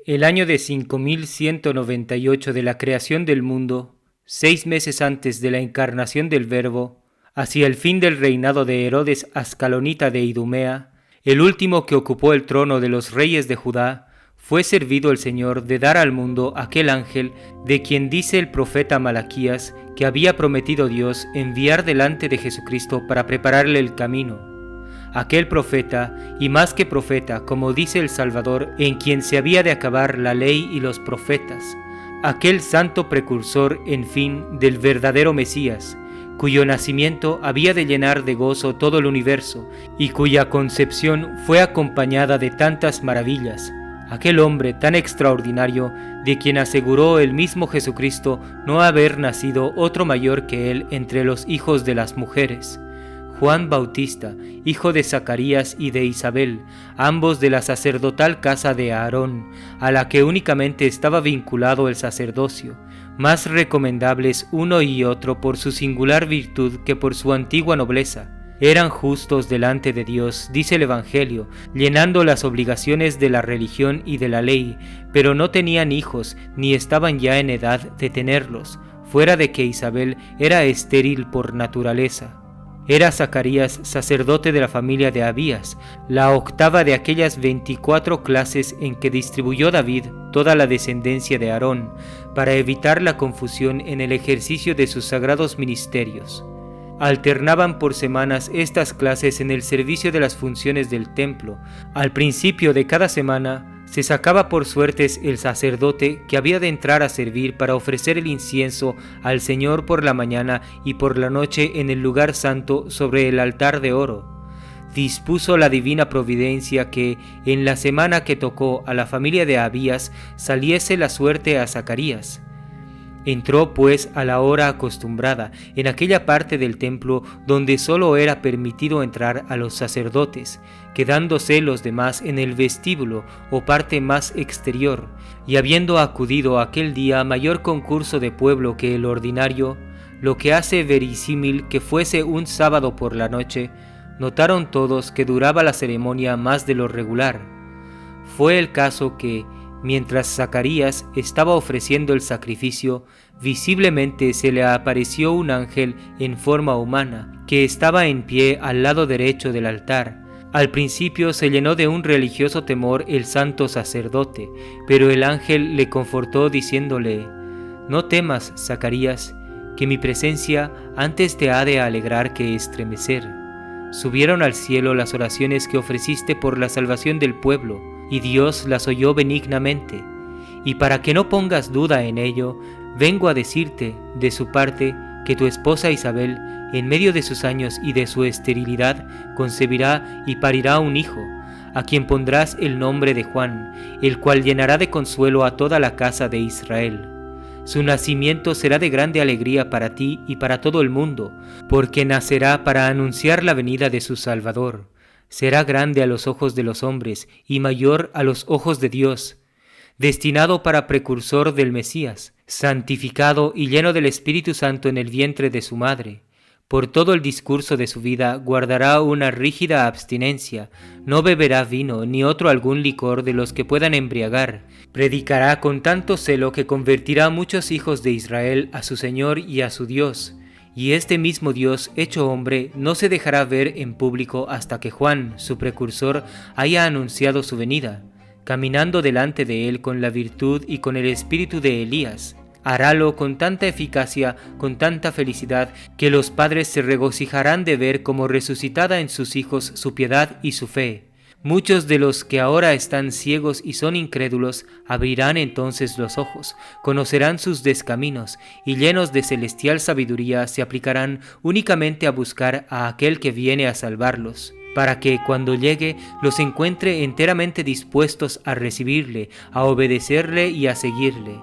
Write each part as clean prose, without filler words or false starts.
El año de 5198 de la creación del mundo, 6 meses antes de la encarnación del Verbo, hacia el fin del reinado de Herodes Ascalonita de Idumea, el último que ocupó el trono de los reyes de Judá, fue servido el Señor de dar al mundo aquel ángel de quien dice el profeta Malaquías que había prometido Dios enviar delante de Jesucristo para prepararle el camino. Aquel profeta, y más que profeta, como dice el Salvador, en quien se había de acabar la ley y los profetas, aquel santo precursor, en fin, del verdadero Mesías, cuyo nacimiento había de llenar de gozo todo el universo, y cuya concepción fue acompañada de tantas maravillas, aquel hombre tan extraordinario, de quien aseguró el mismo Jesucristo no haber nacido otro mayor que él entre los hijos de las mujeres, Juan Bautista, hijo de Zacarías y de Isabel, ambos de la sacerdotal casa de Aarón, a la que únicamente estaba vinculado el sacerdocio, más recomendables uno y otro por su singular virtud que por su antigua nobleza. Eran justos delante de Dios, dice el Evangelio, llenando las obligaciones de la religión y de la ley, pero no tenían hijos, ni estaban ya en edad de tenerlos, fuera de que Isabel era estéril por naturaleza. Era Zacarías sacerdote de la familia de Abías, la octava de aquellas 24 clases en que distribuyó David toda la descendencia de Aarón, para evitar la confusión en el ejercicio de sus sagrados ministerios. Alternaban por semanas estas clases en el servicio de las funciones del templo. Al principio de cada semana se sacaba por suertes el sacerdote que había de entrar a servir para ofrecer el incienso al Señor por la mañana y por la noche en el lugar santo sobre el altar de oro. Dispuso la divina providencia que, en la semana que tocó a la familia de Abías, saliese la suerte a Zacarías. Entró pues a la hora acostumbrada en aquella parte del templo donde sólo era permitido entrar a los sacerdotes, quedándose los demás en el vestíbulo o parte más exterior, y habiendo acudido aquel día mayor concurso de pueblo que el ordinario, lo que hace verisímil que fuese un sábado por la noche, notaron todos que duraba la ceremonia más de lo regular. Fue el caso que, mientras Zacarías estaba ofreciendo el sacrificio, visiblemente se le apareció un ángel en forma humana, que estaba en pie al lado derecho del altar. Al principio se llenó de un religioso temor el santo sacerdote, pero el ángel le confortó diciéndole: «No temas, Zacarías, que mi presencia antes te ha de alegrar que estremecer. Subieron al cielo las oraciones que ofreciste por la salvación del pueblo, y Dios las oyó benignamente. Y para que no pongas duda en ello, vengo a decirte, de su parte, que tu esposa Isabel, en medio de sus años y de su esterilidad, concebirá y parirá un hijo, a quien pondrás el nombre de Juan, el cual llenará de consuelo a toda la casa de Israel. Su nacimiento será de grande alegría para ti y para todo el mundo, porque nacerá para anunciar la venida de su Salvador. Será grande a los ojos de los hombres y mayor a los ojos de Dios, destinado para precursor del Mesías, santificado y lleno del Espíritu Santo en el vientre de su madre. Por todo el discurso de su vida guardará una rígida abstinencia, no beberá vino ni otro algún licor de los que puedan embriagar. Predicará con tanto celo que convertirá a muchos hijos de Israel a su Señor y a su Dios. Y este mismo Dios, hecho hombre, no se dejará ver en público hasta que Juan, su precursor, haya anunciado su venida, caminando delante de él con la virtud y con el espíritu de Elías. Harálo con tanta eficacia, con tanta felicidad, que los padres se regocijarán de ver como resucitada en sus hijos su piedad y su fe. Muchos de los que ahora están ciegos y son incrédulos abrirán entonces los ojos, conocerán sus descaminos y llenos de celestial sabiduría se aplicarán únicamente a buscar a aquel que viene a salvarlos, para que cuando llegue los encuentre enteramente dispuestos a recibirle, a obedecerle y a seguirle.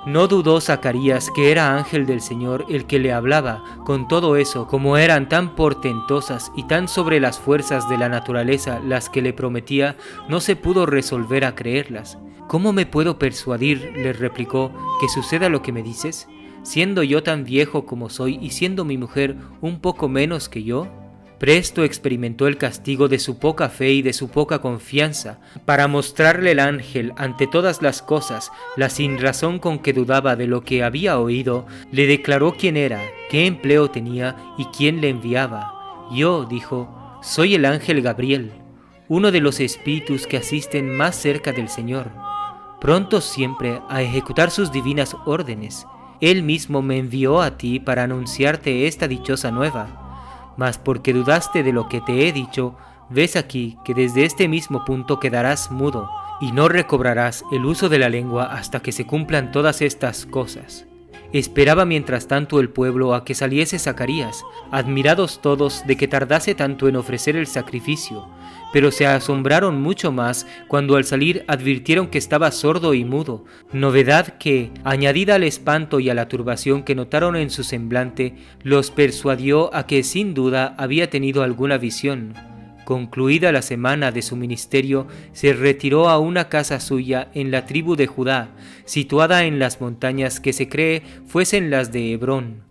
No dudó Zacarías que era ángel del Señor el que le hablaba. Con todo eso, como eran tan portentosas y tan sobre las fuerzas de la naturaleza las que le prometía, no se pudo resolver a creerlas. ¿Cómo me puedo persuadir, le replicó, que suceda lo que me dices, siendo yo tan viejo como soy y siendo mi mujer un poco menos que yo? Presto experimentó el castigo de su poca fe y de su poca confianza. Para mostrarle el ángel ante todas las cosas la sinrazón con que dudaba de lo que había oído, le declaró quién era, qué empleo tenía y quién le enviaba. Yo, dijo, soy el ángel Gabriel, uno de los espíritus que asisten más cerca del Señor, prontos siempre a ejecutar sus divinas órdenes. Él mismo me envió a ti para anunciarte esta dichosa nueva. Mas porque dudaste de lo que te he dicho, ves aquí que desde este mismo punto quedarás mudo, y no recobrarás el uso de la lengua hasta que se cumplan todas estas cosas. Esperaba mientras tanto el pueblo a que saliese Zacarías, admirados todos de que tardase tanto en ofrecer el sacrificio, pero se asombraron mucho más cuando al salir advirtieron que estaba sordo y mudo, novedad que, añadida al espanto y a la turbación que notaron en su semblante, los persuadió a que sin duda había tenido alguna visión. Concluida la semana de su ministerio, se retiró a una casa suya en la tribu de Judá, situada en las montañas que se cree fuesen las de Hebrón.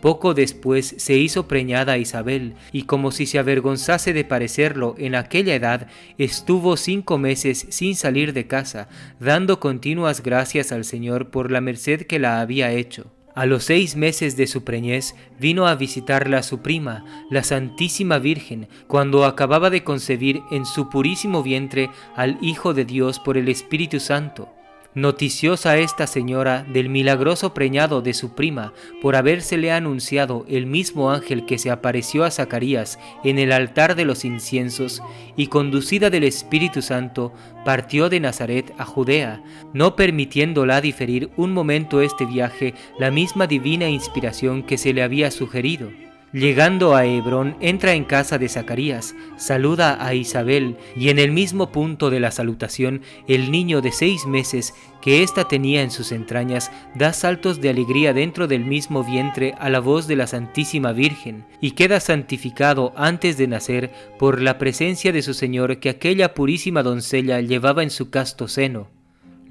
Poco después se hizo preñada Isabel, y como si se avergonzase de parecerlo en aquella edad, estuvo 5 meses sin salir de casa, dando continuas gracias al Señor por la merced que la había hecho. A los 6 meses de su preñez vino a visitarla su prima, la Santísima Virgen, cuando acababa de concebir en su purísimo vientre al Hijo de Dios por el Espíritu Santo. Noticiosa esta señora del milagroso preñado de su prima por habérsele anunciado el mismo ángel que se apareció a Zacarías en el altar de los inciensos, y conducida del Espíritu Santo, partió de Nazaret a Judea, no permitiéndola diferir un momento este viaje la misma divina inspiración que se le había sugerido. Llegando a Hebrón, entra en casa de Zacarías, saluda a Isabel, y en el mismo punto de la salutación, el niño de 6 meses que ésta tenía en sus entrañas da saltos de alegría dentro del mismo vientre a la voz de la Santísima Virgen, y queda santificado antes de nacer por la presencia de su Señor que aquella purísima doncella llevaba en su casto seno.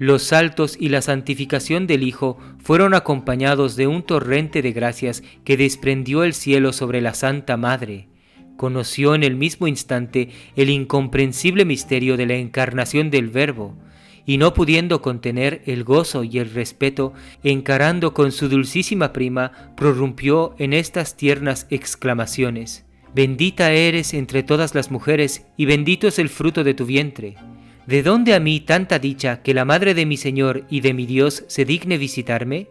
Los saltos y la santificación del Hijo fueron acompañados de un torrente de gracias que desprendió el cielo sobre la Santa Madre. Conoció en el mismo instante el incomprensible misterio de la encarnación del Verbo, y no pudiendo contener el gozo y el respeto, encarando con su dulcísima prima, prorrumpió en estas tiernas exclamaciones: «Bendita eres entre todas las mujeres, y bendito es el fruto de tu vientre. ¿De dónde a mí tanta dicha que la madre de mi Señor y de mi Dios se digne visitarme?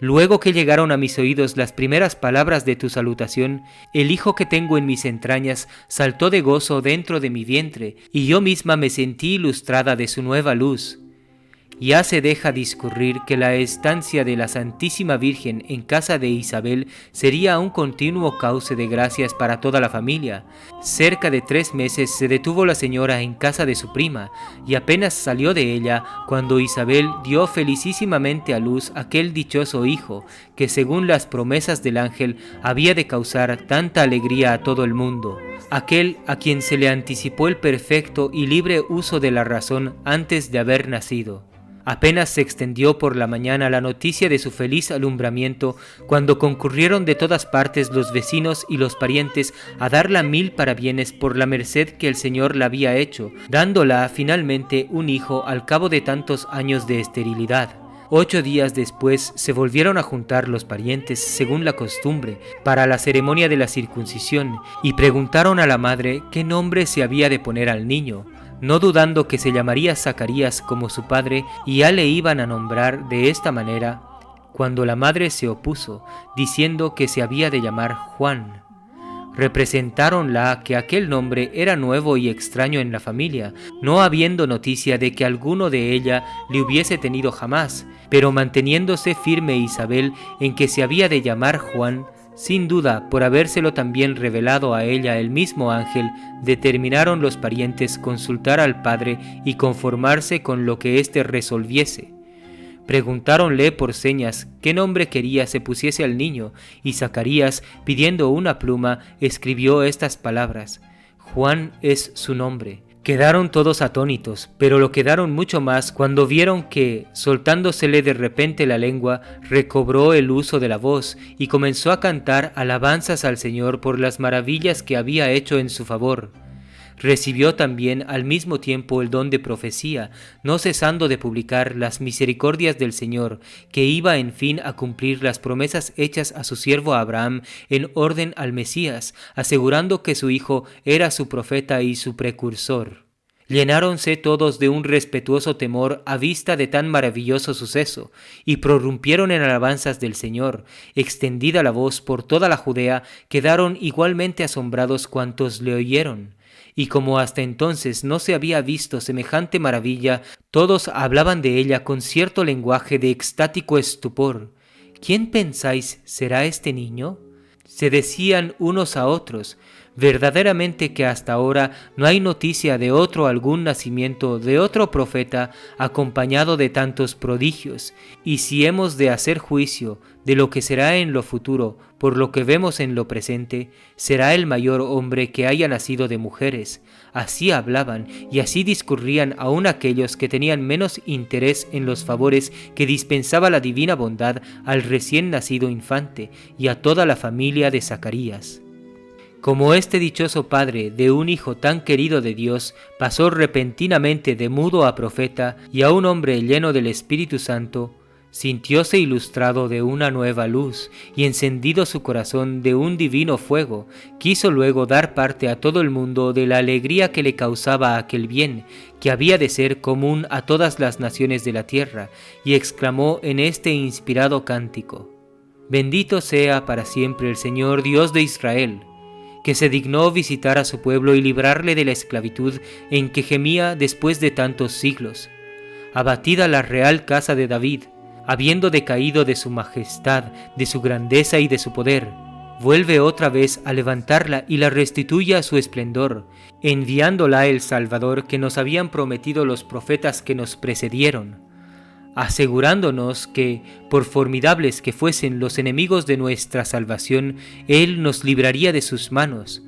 Luego que llegaron a mis oídos las primeras palabras de tu salutación, el hijo que tengo en mis entrañas saltó de gozo dentro de mi vientre, y yo misma me sentí ilustrada de su nueva luz». Ya se deja discurrir que la estancia de la Santísima Virgen en casa de Isabel sería un continuo cauce de gracias para toda la familia. Cerca de 3 meses se detuvo la señora en casa de su prima, y apenas salió de ella cuando Isabel dio felicísimamente a luz aquel dichoso hijo, que según las promesas del ángel había de causar tanta alegría a todo el mundo. Aquel a quien se le anticipó el perfecto y libre uso de la razón antes de haber nacido. Apenas se extendió por la mañana la noticia de su feliz alumbramiento, cuando concurrieron de todas partes los vecinos y los parientes a darla 1000 parabienes por la merced que el Señor la había hecho, dándola finalmente un hijo al cabo de tantos años de esterilidad. 8 días después se volvieron a juntar los parientes, según la costumbre, para la ceremonia de la circuncisión, y preguntaron a la madre qué nombre se había de poner al niño, no dudando que se llamaría Zacarías como su padre, y ya le iban a nombrar de esta manera, cuando la madre se opuso, diciendo que se había de llamar Juan. Representáronla que aquel nombre era nuevo y extraño en la familia, no habiendo noticia de que alguno de ella le hubiese tenido jamás, pero manteniéndose firme Isabel en que se había de llamar Juan, sin duda, por habérselo también revelado a ella el mismo ángel, determinaron los parientes consultar al padre y conformarse con lo que éste resolviese. Preguntáronle por señas qué nombre quería se pusiese al niño, y Zacarías, pidiendo una pluma, escribió estas palabras: Juan es su nombre. Quedaron todos atónitos, pero lo quedaron mucho más cuando vieron que, soltándosele de repente la lengua, recobró el uso de la voz y comenzó a cantar alabanzas al Señor por las maravillas que había hecho en su favor. Recibió también al mismo tiempo el don de profecía, no cesando de publicar las misericordias del Señor, que iba en fin a cumplir las promesas hechas a su siervo Abraham en orden al Mesías, asegurando que su hijo era su profeta y su precursor. Llenáronse todos de un respetuoso temor a vista de tan maravilloso suceso, y prorrumpieron en alabanzas del Señor. Extendida la voz por toda la Judea, quedaron igualmente asombrados cuantos le oyeron. Y como hasta entonces no se había visto semejante maravilla, todos hablaban de ella con cierto lenguaje de extático estupor. ¿Quién pensáis será este niño? Se decían unos a otros: verdaderamente que hasta ahora no hay noticia de otro algún nacimiento de otro profeta acompañado de tantos prodigios, y si hemos de hacer juicio de lo que será en lo futuro por lo que vemos en lo presente, será el mayor hombre que haya nacido de mujeres. Así hablaban y así discurrían aun aquellos que tenían menos interés en los favores que dispensaba la divina bondad al recién nacido infante y a toda la familia de Zacarías. Como este dichoso padre de un hijo tan querido de Dios pasó repentinamente de mudo a profeta y a un hombre lleno del Espíritu Santo, sintióse ilustrado de una nueva luz y encendido su corazón de un divino fuego, quiso luego dar parte a todo el mundo de la alegría que le causaba aquel bien, que había de ser común a todas las naciones de la tierra, y exclamó en este inspirado cántico: Bendito sea para siempre el Señor Dios de Israel, que se dignó visitar a su pueblo y librarle de la esclavitud en que gemía después de tantos siglos. Abatida la real casa de David, habiendo decaído de su majestad, de su grandeza y de su poder, vuelve otra vez a levantarla y la restituye a su esplendor, enviándola el Salvador que nos habían prometido los profetas que nos precedieron, asegurándonos que, por formidables que fuesen los enemigos de nuestra salvación, Él nos libraría de sus manos.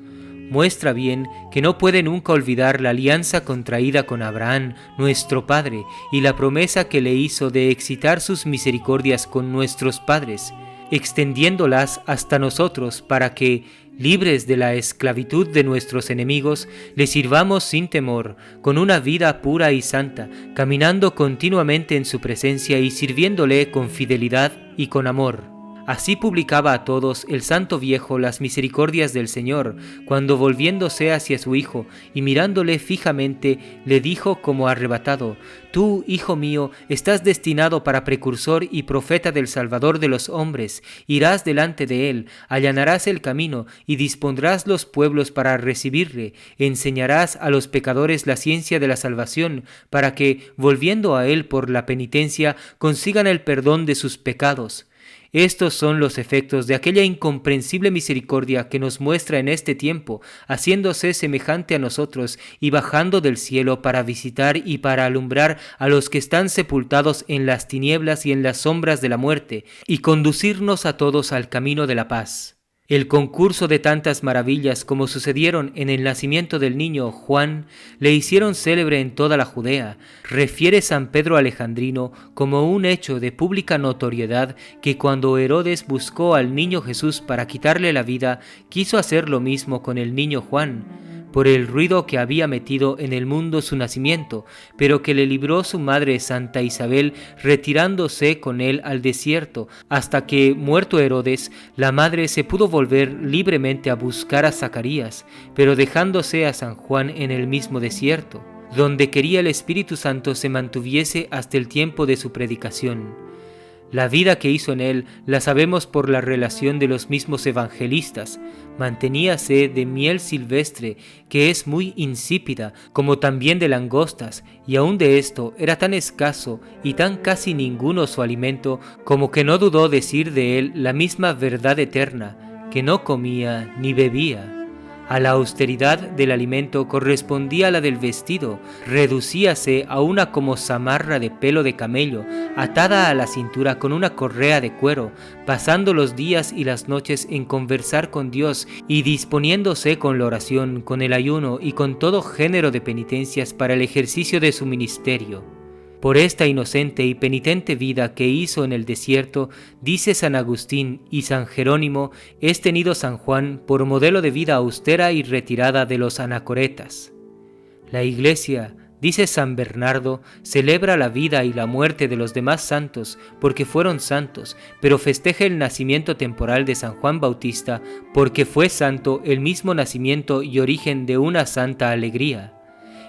Muestra bien que no puede nunca olvidar la alianza contraída con Abraham, nuestro padre, y la promesa que le hizo de excitar sus misericordias con nuestros padres, extendiéndolas hasta nosotros para que, libres de la esclavitud de nuestros enemigos, le sirvamos sin temor, con una vida pura y santa, caminando continuamente en su presencia y sirviéndole con fidelidad y con amor. Así publicaba a todos el santo viejo las misericordias del Señor, cuando volviéndose hacia su hijo y mirándole fijamente, le dijo como arrebatado: Tú, hijo mío, estás destinado para precursor y profeta del Salvador de los hombres. Irás delante de él, allanarás el camino y dispondrás los pueblos para recibirle. Enseñarás a los pecadores la ciencia de la salvación, para que, volviendo a él por la penitencia, consigan el perdón de sus pecados. Estos son los efectos de aquella incomprensible misericordia que nos muestra en este tiempo, haciéndose semejante a nosotros y bajando del cielo para visitar y para alumbrar a los que están sepultados en las tinieblas y en las sombras de la muerte, y conducirnos a todos al camino de la paz. El concurso de tantas maravillas como sucedieron en el nacimiento del niño Juan le hicieron célebre en toda la Judea. Refiere San Pedro Alejandrino como un hecho de pública notoriedad que cuando Herodes buscó al niño Jesús para quitarle la vida, quiso hacer lo mismo con el niño Juan, por el ruido que había metido en el mundo su nacimiento, pero que le libró su madre Santa Isabel retirándose con él al desierto, hasta que, muerto Herodes, la madre se pudo volver libremente a buscar a Zacarías, pero dejándose a San Juan en el mismo desierto, donde quería el Espíritu Santo se mantuviese hasta el tiempo de su predicación. La vida que hizo en él la sabemos por la relación de los mismos evangelistas. Manteníase de miel silvestre, que es muy insípida, como también de langostas, y aun de esto era tan escaso y tan casi ninguno su alimento, como que no dudó decir de él la misma verdad eterna, que no comía ni bebía. A la austeridad del alimento correspondía la del vestido, reducíase a una como zamarra de pelo de camello, atada a la cintura con una correa de cuero, pasando los días y las noches en conversar con Dios y disponiéndose con la oración, con el ayuno y con todo género de penitencias para el ejercicio de su ministerio. Por esta inocente y penitente vida que hizo en el desierto, dice San Agustín y San Jerónimo, es tenido San Juan por modelo de vida austera y retirada de los anacoretas. La Iglesia, dice San Bernardo, celebra la vida y la muerte de los demás santos porque fueron santos, pero festeja el nacimiento temporal de San Juan Bautista porque fue santo el mismo nacimiento y origen de una santa alegría.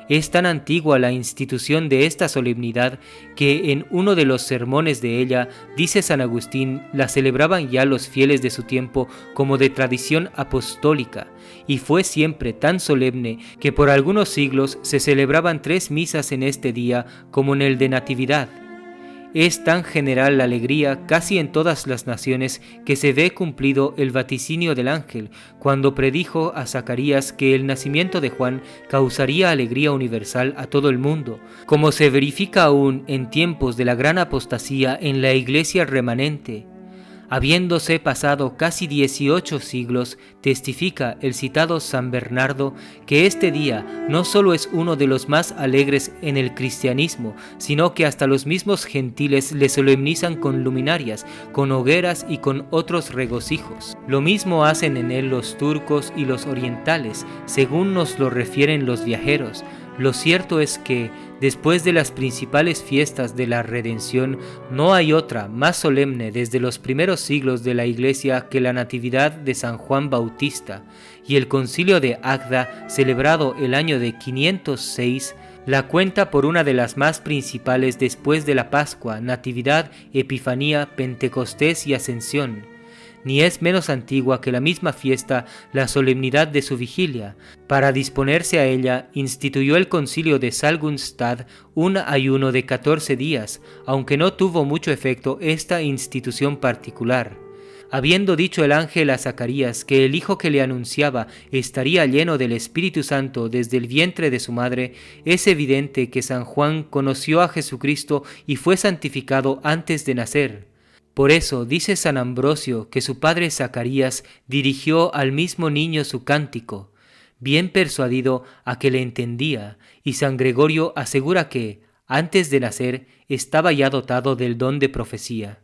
Es tan antigua la institución de esta solemnidad que en uno de los sermones de ella, dice San Agustín, la celebraban ya los fieles de su tiempo como de tradición apostólica, y fue siempre tan solemne que por algunos siglos se celebraban 3 misas en este día como en el de Natividad. Es tan general la alegría casi en todas las naciones que se ve cumplido el vaticinio del ángel cuando predijo a Zacarías que el nacimiento de Juan causaría alegría universal a todo el mundo, como se verifica aún en tiempos de la gran apostasía en la iglesia remanente. Habiéndose pasado casi 18 siglos, testifica el citado San Bernardo que este día no solo es uno de los más alegres en el cristianismo, sino que hasta los mismos gentiles le solemnizan con luminarias, con hogueras y con otros regocijos. Lo mismo hacen en él los turcos y los orientales, según nos lo refieren los viajeros. Lo cierto es que, después de las principales fiestas de la redención, no hay otra más solemne desde los primeros siglos de la Iglesia que la Natividad de San Juan Bautista, y el Concilio de Agda, celebrado el año de 506, la cuenta por una de las más principales después de la Pascua, Natividad, Epifanía, Pentecostés y Ascensión. Ni es menos antigua que la misma fiesta la solemnidad de su vigilia. Para disponerse a ella, instituyó el concilio de Salgunstad un ayuno de 14 días, aunque no tuvo mucho efecto esta institución particular. Habiendo dicho el ángel a Zacarías que el hijo que le anunciaba estaría lleno del Espíritu Santo desde el vientre de su madre, es evidente que San Juan conoció a Jesucristo y fue santificado antes de nacer. Por eso dice San Ambrosio que su padre Zacarías dirigió al mismo niño su cántico, bien persuadido a que le entendía, y San Gregorio asegura que, antes de nacer, estaba ya dotado del don de profecía.